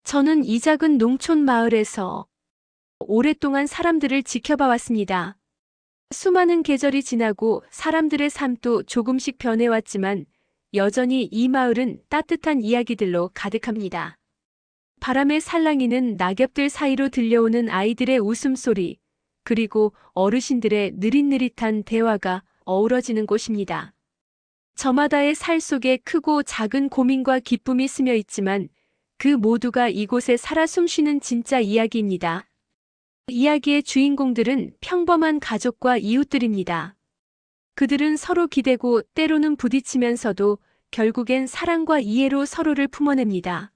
저는 이 작은 농촌 마을에서 오랫동안 사람들을 지켜봐 왔습니다. 수많은 계절이 지나고 사람들의 삶도 조금씩 변해왔지만 여전히 이 마을은 따뜻한 이야기들로 가득합니다. 바람에 살랑이는 낙엽들 사이로 들려오는 아이들의 웃음소리, 그리고 어르신들의 느릿느릿한 대화가 어우러지는 곳입니다. 저마다의 살 속에 크고 작은 고민과 기쁨이 스며 있지만 그 모두가 이곳에 살아 숨쉬는 진짜 이야기입니다. 이야기의 주인공들은 평범한 가족과 이웃들입니다. 그들은 서로 기대고 때로는 부딪히면서도 결국엔 사랑과 이해로 서로를 품어냅니다.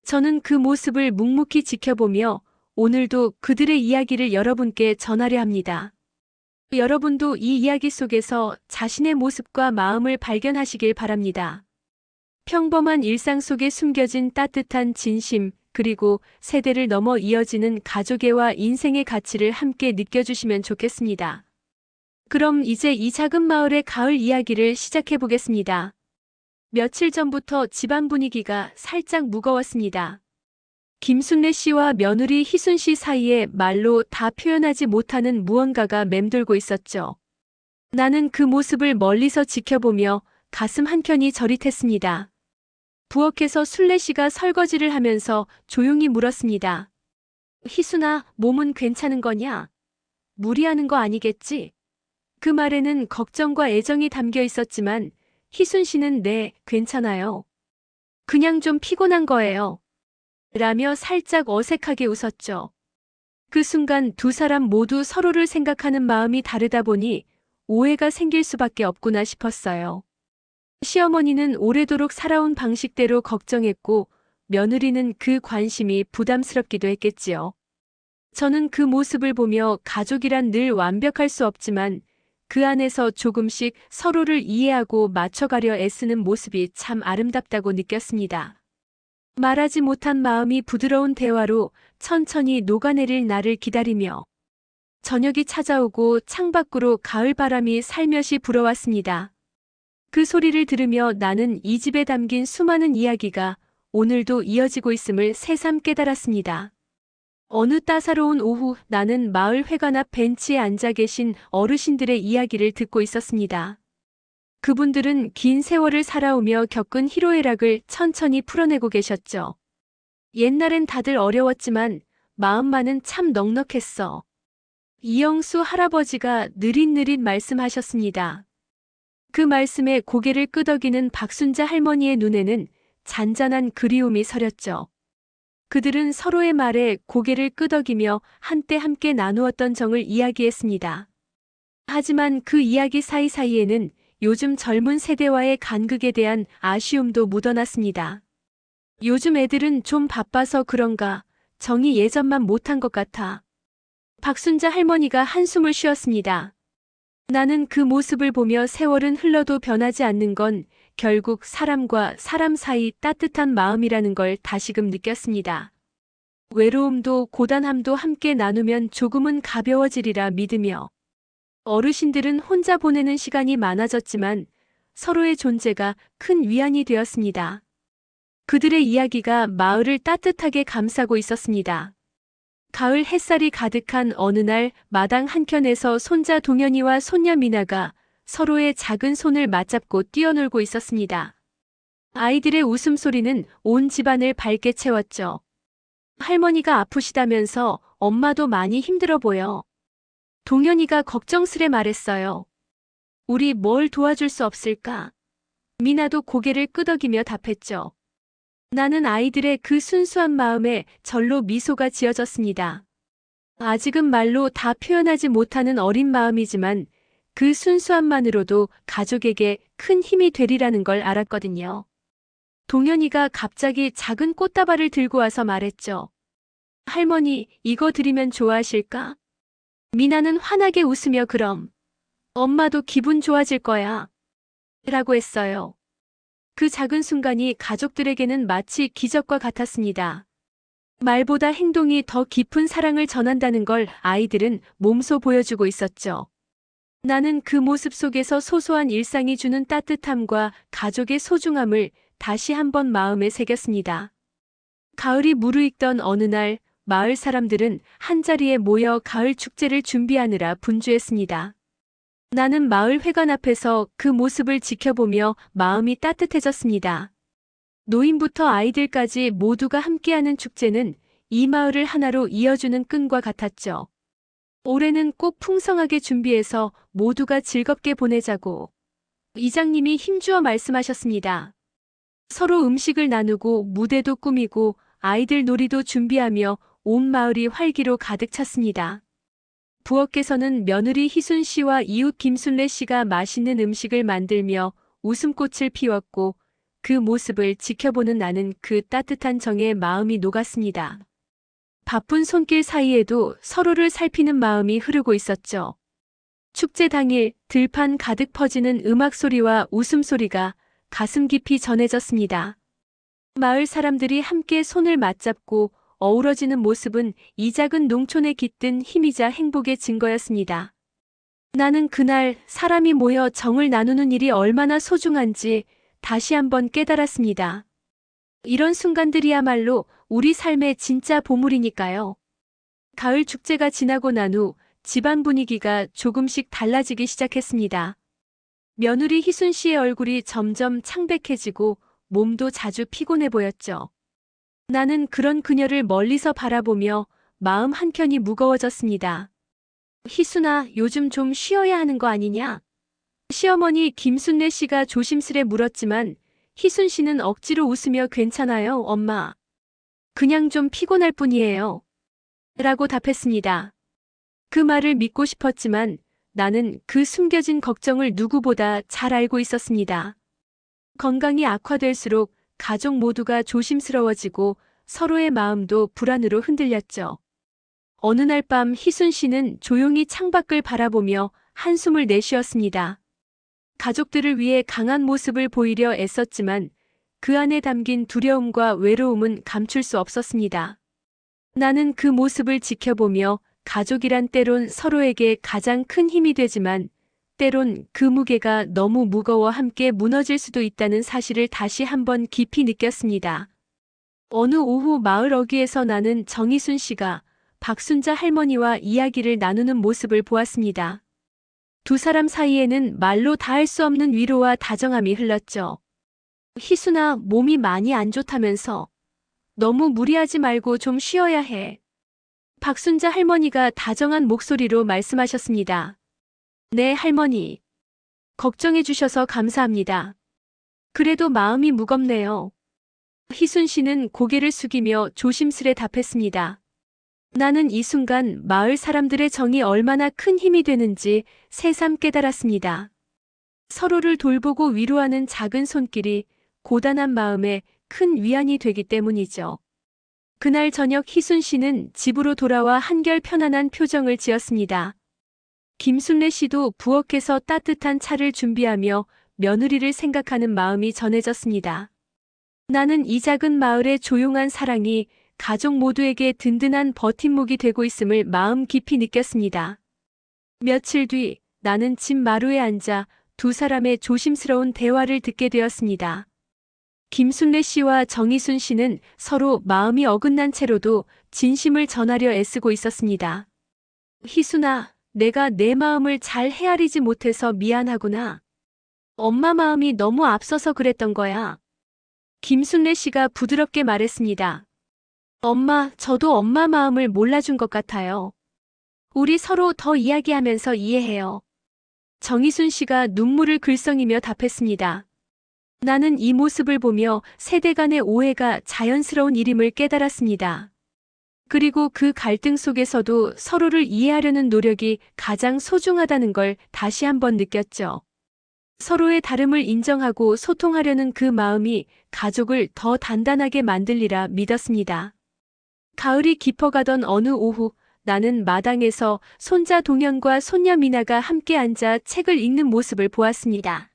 저는 그 모습을 묵묵히 지켜보며 오늘도 그들의 이야기를 여러분께 전하려 합니다. 여러분도 이 이야기 속에서 자신의 모습과 마음을 발견하시길 바랍니다. 평범한 일상 속에 숨겨진 따뜻한 진심, 그리고 세대를 넘어 이어지는 가족애와 인생의 가치를 함께 느껴주시면 좋겠습니다. 그럼 이제 이 작은 마을의 가을 이야기를 시작해 보겠습니다. 며칠 전부터 집안 분위기가 살짝 무거웠습니다. 김순례 씨와 며느리 희순 씨 사이에 말로 다 표현하지 못하는 무언가가 맴돌고 있었죠. 나는 그 모습을 멀리서 지켜보며 가슴 한켠이 저릿했습니다. 부엌에서 순례 씨가 설거지를 하면서 조용히 물었습니다. 희순아, 몸은 괜찮은 거냐? 무리하는 거 아니겠지? 그 말에는 걱정과 애정이 담겨 있었지만 희순 씨는 네, 괜찮아요. 그냥 좀 피곤한 거예요. 라며 살짝 어색하게 웃었죠. 그 순간 두 사람 모두 서로를 생각하는 마음이 다르다 보니 오해가 생길 수밖에 없구나 싶었어요. 시어머니는 오래도록 살아온 방식대로 걱정했고 며느리는 그 관심이 부담스럽기도 했겠지요. 저는 그 모습을 보며 가족이란 늘 완벽할 수 없지만 그 안에서 조금씩 서로를 이해하고 맞춰가려 애쓰는 모습이 참 아름답다고 느꼈습니다. 말하지 못한 마음이 부드러운 대화로 천천히 녹아내릴 나를 기다리며 저녁이 찾아오고 창밖으로 가을 바람이 살며시 불어왔습니다. 그 소리를 들으며 나는 이 집에 담긴 수많은 이야기가 오늘도 이어지고 있음을 새삼 깨달았습니다. 어느 따사로운 오후 나는 마을 회관 앞 벤치에 앉아 계신 어르신들의 이야기를 듣고 있었습니다. 그분들은 긴 세월을 살아오며 겪은 희로애락을 천천히 풀어내고 계셨죠. 옛날엔 다들 어려웠지만 마음만은 참 넉넉했어. 이영수 할아버지가 느릿느릿 말씀하셨습니다. 그 말씀에 고개를 끄덕이는 박순자 할머니의 눈에는 잔잔한 그리움이 서렸죠. 그들은 서로의 말에 고개를 끄덕이며 한때 함께 나누었던 정을 이야기했습니다. 하지만 그 이야기 사이사이에는 요즘 젊은 세대와의 간극에 대한 아쉬움도 묻어났습니다. 요즘 애들은 좀 바빠서 그런가 정이 예전만 못한 것 같아. 박순자 할머니가 한숨을 쉬었습니다. 나는 그 모습을 보며 세월은 흘러도 변하지 않는 건 결국 사람과 사람 사이 따뜻한 마음이라는 걸 다시금 느꼈습니다. 외로움도 고단함도 함께 나누면 조금은 가벼워지리라 믿으며 어르신들은 혼자 보내는 시간이 많아졌지만 서로의 존재가 큰 위안이 되었습니다. 그들의 이야기가 마을을 따뜻하게 감싸고 있었습니다. 가을 햇살이 가득한 어느 날 마당 한켠에서 손자 동현이와 손녀 미나가 서로의 작은 손을 맞잡고 뛰어놀고 있었습니다. 아이들의 웃음소리는 온 집안을 밝게 채웠죠. 할머니가 아프시다면서 엄마도 많이 힘들어 보여. 동현이가 걱정스레 말했어요. 우리 뭘 도와줄 수 없을까? 미나도 고개를 끄덕이며 답했죠. 나는 아이들의 그 순수한 마음에 절로 미소가 지어졌습니다. 아직은 말로 다 표현하지 못하는 어린 마음이지만 그 순수함만으로도 가족에게 큰 힘이 되리라는 걸 알았거든요. 동현이가 갑자기 작은 꽃다발을 들고 와서 말했죠. 할머니, 이거 드리면 좋아하실까? 미나는 환하게 웃으며 그럼 엄마도 기분 좋아질 거야. 라고 했어요. 그 작은 순간이 가족들에게는 마치 기적과 같았습니다. 말보다 행동이 더 깊은 사랑을 전한다는 걸 아이들은 몸소 보여주고 있었죠. 나는 그 모습 속에서 소소한 일상이 주는 따뜻함과 가족의 소중함을 다시 한번 마음에 새겼습니다. 가을이 무르익던 어느 날 마을 사람들은 한자리에 모여 가을 축제를 준비하느라 분주했습니다. 나는 마을 회관 앞에서 그 모습을 지켜보며 마음이 따뜻해졌습니다. 노인부터 아이들까지 모두가 함께하는 축제는 이 마을을 하나로 이어주는 끈과 같았죠. 올해는 꼭 풍성하게 준비해서 모두가 즐겁게 보내자고 이장님이 힘주어 말씀하셨습니다. 서로 음식을 나누고 무대도 꾸미고 아이들 놀이도 준비하며 온 마을이 활기로 가득 찼습니다. 부엌에서는 며느리 희순 씨와 이웃 김순례 씨가 맛있는 음식을 만들며 웃음꽃을 피웠고 그 모습을 지켜보는 나는 그 따뜻한 정에 마음이 녹았습니다. 바쁜 손길 사이에도 서로를 살피는 마음이 흐르고 있었죠. 축제 당일 들판 가득 퍼지는 음악 소리와 웃음소리가 가슴 깊이 전해졌습니다. 마을 사람들이 함께 손을 맞잡고 어우러지는 모습은 이 작은 농촌에 깃든 힘이자 행복의 증거였습니다. 나는 그날 사람이 모여 정을 나누는 일이 얼마나 소중한지 다시 한번 깨달았습니다. 이런 순간들이야말로 우리 삶의 진짜 보물이니까요. 가을 축제가 지나고 난 후 집안 분위기가 조금씩 달라지기 시작했습니다. 며느리 희순 씨의 얼굴이 점점 창백해지고 몸도 자주 피곤해 보였죠. 나는 그런 그녀를 멀리서 바라보며 마음 한켠이 무거워졌습니다. 희순아, 요즘 좀 쉬어야 하는 거 아니냐? 시어머니 김순례 씨가 조심스레 물었지만 희순 씨는 억지로 웃으며 괜찮아요, 엄마. 그냥 좀 피곤할 뿐이에요. 라고 답했습니다. 그 말을 믿고 싶었지만 나는 그 숨겨진 걱정을 누구보다 잘 알고 있었습니다. 건강이 악화될수록 가족 모두가 조심스러워지고 서로의 마음도 불안으로 흔들렸죠. 어느 날 밤 희순 씨는 조용히 창밖을 바라보며 한숨을 내쉬었습니다. 가족들을 위해 강한 모습을 보이려 애썼지만 그 안에 담긴 두려움과 외로움은 감출 수 없었습니다. 나는 그 모습을 지켜보며 가족이란 때론 서로에게 가장 큰 힘이 되지만 때론 그 무게가 너무 무거워 함께 무너질 수도 있다는 사실을 다시 한번 깊이 느꼈습니다. 어느 오후 마을 어귀에서 나는 정희순 씨가 박순자 할머니와 이야기를 나누는 모습을 보았습니다. 두 사람 사이에는 말로 다할 수 없는 위로와 다정함이 흘렀죠. 희순아, 몸이 많이 안 좋다면서. 너무 무리하지 말고 좀 쉬어야 해. 박순자 할머니가 다정한 목소리로 말씀하셨습니다. 네, 할머니. 걱정해 주셔서 감사합니다. 그래도 마음이 무겁네요. 희순 씨는 고개를 숙이며 조심스레 답했습니다. 나는 이 순간 마을 사람들의 정이 얼마나 큰 힘이 되는지 새삼 깨달았습니다. 서로를 돌보고 위로하는 작은 손길이 고단한 마음에 큰 위안이 되기 때문이죠. 그날 저녁 희순 씨는 집으로 돌아와 한결 편안한 표정을 지었습니다. 김순례 씨도 부엌에서 따뜻한 차를 준비하며 며느리를 생각하는 마음이 전해졌습니다. 나는 이 작은 마을의 조용한 사랑이 가족 모두에게 든든한 버팀목이 되고 있음을 마음 깊이 느꼈습니다. 며칠 뒤 나는 집 마루에 앉아 두 사람의 조심스러운 대화를 듣게 되었습니다. 김순례 씨와 정희순 씨는 서로 마음이 어긋난 채로도 진심을 전하려 애쓰고 있었습니다. 희순아, 내가 내 마음을 잘 헤아리지 못해서 미안하구나. 엄마 마음이 너무 앞서서 그랬던 거야. 김순례 씨가 부드럽게 말했습니다. 엄마, 저도 엄마 마음을 몰라준 것 같아요. 우리 서로 더 이야기하면서 이해해요. 정희순 씨가 눈물을 글썽이며 답했습니다. 나는 이 모습을 보며 세대 간의 오해가 자연스러운 일임을 깨달았습니다. 그리고 그 갈등 속에서도 서로를 이해하려는 노력이 가장 소중하다는 걸 다시 한번 느꼈죠. 서로의 다름을 인정하고 소통하려는 그 마음이 가족을 더 단단하게 만들리라 믿었습니다. 가을이 깊어가던 어느 오후 나는 마당에서 손자 동현과 손녀 미나가 함께 앉아 책을 읽는 모습을 보았습니다.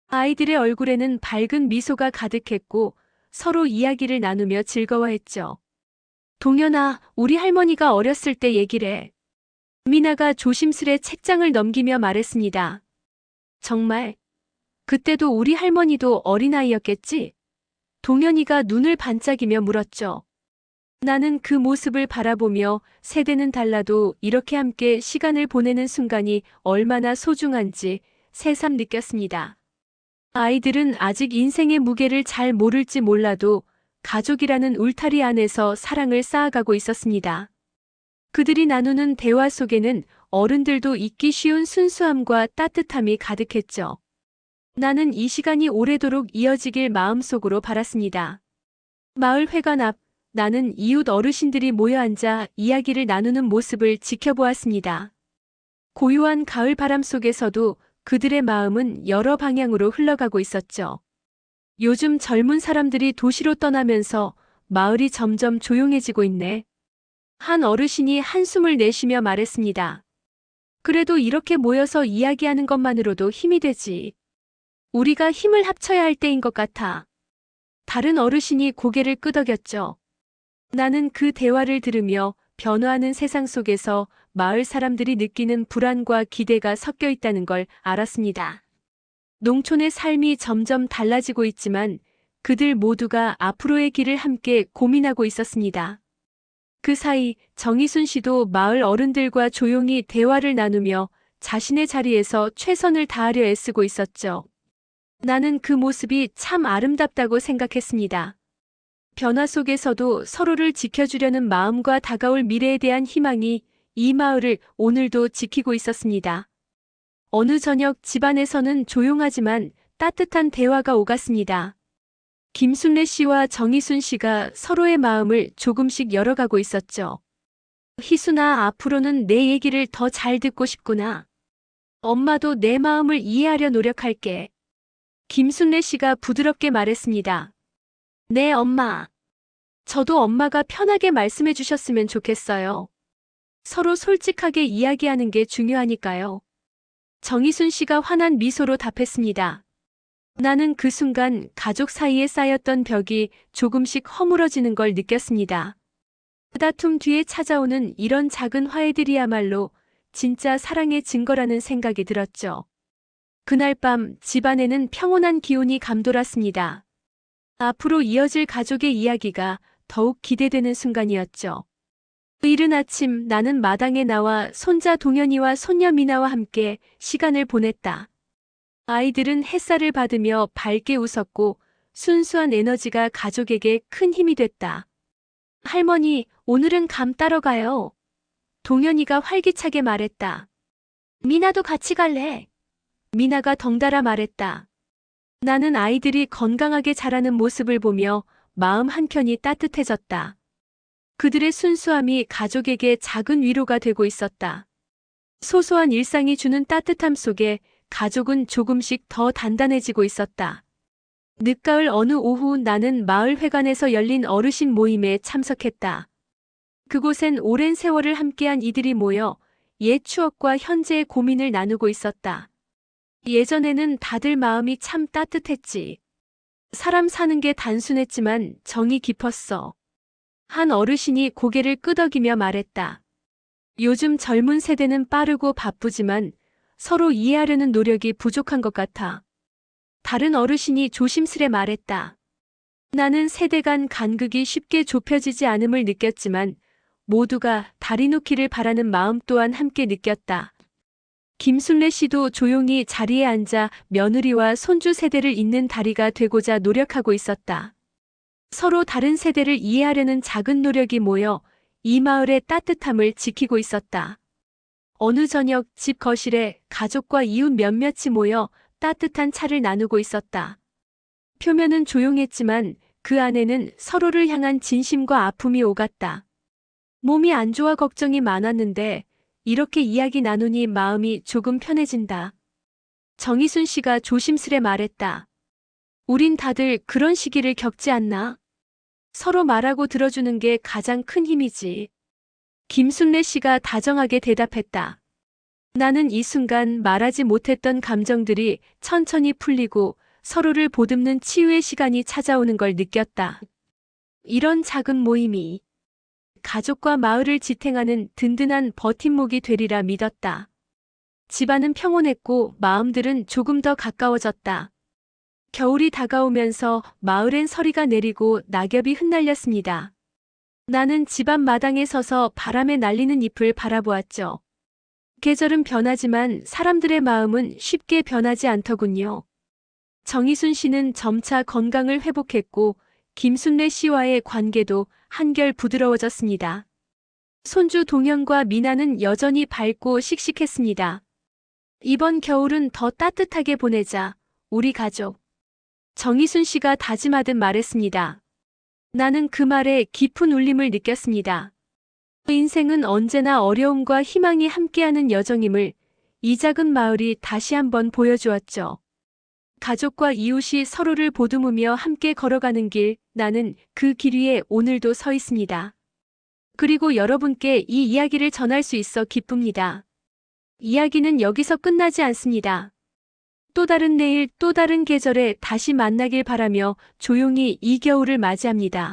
아이들의 얼굴에는 밝은 미소가 가득했고 서로 이야기를 나누며 즐거워했죠. 동현아, 우리 할머니가 어렸을 때 얘기래. 미나가 조심스레 책장을 넘기며 말했습니다. 정말? 그때도 우리 할머니도 어린아이였겠지? 동현이가 눈을 반짝이며 물었죠. 나는 그 모습을 바라보며 세대는 달라도 이렇게 함께 시간을 보내는 순간이 얼마나 소중한지 새삼 느꼈습니다. 아이들은 아직 인생의 무게를 잘 모를지 몰라도 가족이라는 울타리 안에서 사랑을 쌓아가고 있었습니다. 그들이 나누는 대화 속에는 어른들도 잊기 쉬운 순수함과 따뜻함이 가득했죠. 나는 이 시간이 오래도록 이어지길 마음속으로 바랐습니다. 마을 회관 앞, 나는 이웃 어르신들이 모여 앉아 이야기를 나누는 모습을 지켜보았습니다. 고요한 가을 바람 속에서도 그들의 마음은 여러 방향으로 흘러가고 있었죠. 요즘 젊은 사람들이 도시로 떠나면서 마을이 점점 조용해지고 있네. 한 어르신이 한숨을 내쉬며 말했습니다. 그래도 이렇게 모여서 이야기하는 것만으로도 힘이 되지. 우리가 힘을 합쳐야 할 때인 것 같아. 다른 어르신이 고개를 끄덕였죠. 나는 그 대화를 들으며 변화하는 세상 속에서 마을 사람들이 느끼는 불안과 기대가 섞여 있다는 걸 알았습니다. 농촌의 삶이 점점 달라지고 있지만 그들 모두가 앞으로의 길을 함께 고민하고 있었습니다. 그 사이 정희순 씨도 마을 어른들과 조용히 대화를 나누며 자신의 자리에서 최선을 다하려 애쓰고 있었죠. 나는 그 모습이 참 아름답다고 생각했습니다. 변화 속에서도 서로를 지켜주려는 마음과 다가올 미래에 대한 희망이 이 마을을 오늘도 지키고 있었습니다. 어느 저녁 집안에서는 조용하지만 따뜻한 대화가 오갔습니다. 김순례 씨와 정희순 씨가 서로의 마음을 조금씩 열어가고 있었죠. 희순아, 앞으로는 내 얘기를 더 잘 듣고 싶구나. 엄마도 내 마음을 이해하려 노력할게. 김순례 씨가 부드럽게 말했습니다. 네, 엄마. 저도 엄마가 편하게 말씀해 주셨으면 좋겠어요. 서로 솔직하게 이야기하는 게 중요하니까요. 정희순 씨가 환한 미소로 답했습니다. 나는 그 순간 가족 사이에 쌓였던 벽이 조금씩 허물어지는 걸 느꼈습니다. 다툼 뒤에 찾아오는 이런 작은 화해들이야말로 진짜 사랑의 증거라는 생각이 들었죠. 그날 밤 집안에는 평온한 기운이 감돌았습니다. 앞으로 이어질 가족의 이야기가 더욱 기대되는 순간이었죠. 이른 아침 나는 마당에 나와 손자 동현이와 손녀 미나와 함께 시간을 보냈다. 아이들은 햇살을 받으며 밝게 웃었고 순수한 에너지가 가족에게 큰 힘이 됐다. 할머니, 오늘은 감 따러 가요. 동현이가 활기차게 말했다. 미나도 같이 갈래. 미나가 덩달아 말했다. 나는 아이들이 건강하게 자라는 모습을 보며 마음 한켠이 따뜻해졌다. 그들의 순수함이 가족에게 작은 위로가 되고 있었다. 소소한 일상이 주는 따뜻함 속에 가족은 조금씩 더 단단해지고 있었다. 늦가을 어느 오후 나는 마을 회관에서 열린 어르신 모임에 참석했다. 그곳엔 오랜 세월을 함께한 이들이 모여 옛 추억과 현재의 고민을 나누고 있었다. 예전에는 다들 마음이 참 따뜻했지. 사람 사는 게 단순했지만 정이 깊었어. 한 어르신이 고개를 끄덕이며 말했다. 요즘 젊은 세대는 빠르고 바쁘지만 서로 이해하려는 노력이 부족한 것 같아. 다른 어르신이 조심스레 말했다. 나는 세대 간 간극이 쉽게 좁혀지지 않음을 느꼈지만 모두가 다리 놓기를 바라는 마음 또한 함께 느꼈다. 김순례 씨도 조용히 자리에 앉아 며느리와 손주 세대를 잇는 다리가 되고자 노력하고 있었다. 서로 다른 세대를 이해하려는 작은 노력이 모여 이 마을의 따뜻함을 지키고 있었다. 어느 저녁 집 거실에 가족과 이웃 몇몇이 모여 따뜻한 차를 나누고 있었다. 표면은 조용했지만 그 안에는 서로를 향한 진심과 아픔이 오갔다. 몸이 안 좋아 걱정이 많았는데 이렇게 이야기 나누니 마음이 조금 편해진다. 정희순 씨가 조심스레 말했다. 우린 다들 그런 시기를 겪지 않나? 서로 말하고 들어주는 게 가장 큰 힘이지. 김순례 씨가 다정하게 대답했다. 나는 이 순간 말하지 못했던 감정들이 천천히 풀리고 서로를 보듬는 치유의 시간이 찾아오는 걸 느꼈다. 이런 작은 모임이 가족과 마을을 지탱하는 든든한 버팀목이 되리라 믿었다. 집안은 평온했고 마음들은 조금 더 가까워졌다. 겨울이 다가오면서 마을엔 서리가 내리고 낙엽이 흩날렸습니다. 나는 집앞 마당에 서서 바람에 날리는 잎을 바라보았죠. 계절은 변하지만 사람들의 마음은 쉽게 변하지 않더군요. 정희순 씨는 점차 건강을 회복했고 김순례 씨와의 관계도 한결 부드러워졌습니다. 손주 동현과 미나는 여전히 밝고 씩씩했습니다. 이번 겨울은 더 따뜻하게 보내자, 우리 가족. 정희순 씨가 다짐하듯 말했습니다. 나는 그 말에 깊은 울림을 느꼈습니다. 인생은 언제나 어려움과 희망이 함께하는 여정임을 이 작은 마을이 다시 한번 보여주었죠. 가족과 이웃이 서로를 보듬으며 함께 걸어가는 길, 나는 그 길 위에 오늘도 서 있습니다. 그리고 여러분께 이 이야기를 전할 수 있어 기쁩니다. 이야기는 여기서 끝나지 않습니다. 또 다른 내일, 또 다른 계절에 다시 만나길 바라며 조용히 이 겨울을 맞이합니다.